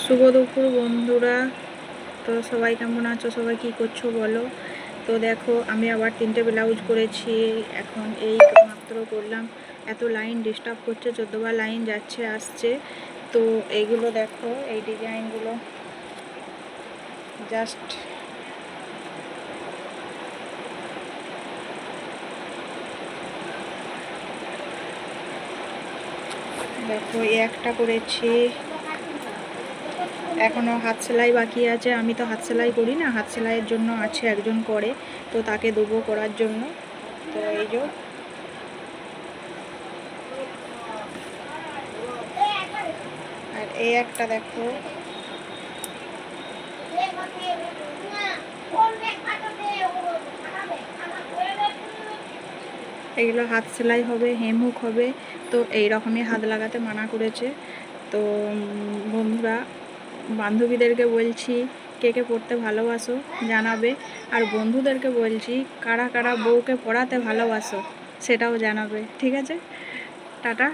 শুভ দুপুর বন্ধুরা। তো সবাই কেমন আছো, সবাই কি করছো বলো। তো দেখো আমি আবার 3টে ব্লাউজ করেছি, এখন এই মাত্র করলাম। এত লাইন ডিস্টার্ব করছে, 14বার লাইন যাচ্ছে আসছে। তো এইগুলো দেখো, এই ডিজাইনগুলো জাস্ট দেখো, এই একটা করেছি, এখনও হাত সেলাই বাকি আছে। আমি তো হাত সেলাই করি না, হাত সেলাইয়ের জন্য আছে একজন করে, তো তাকে দেবো করার জন্য। তো এই যে আর এই একটা দেখো, এগুলো হাত সেলাই হবে, হেমহুক হবে। তো এই রকমই হাত লাগাতে মানা করেছে। তো বন্ধুরা, বান্ধবীদেরকে বলছি কে কে পড়তে ভালোবাসো জানাবে, আর বন্ধুদেরকে বলছি কারা কারা বউকে পড়াতে ভালোবাসো সেটাও জানাবে। ঠিক আছে, টাটা।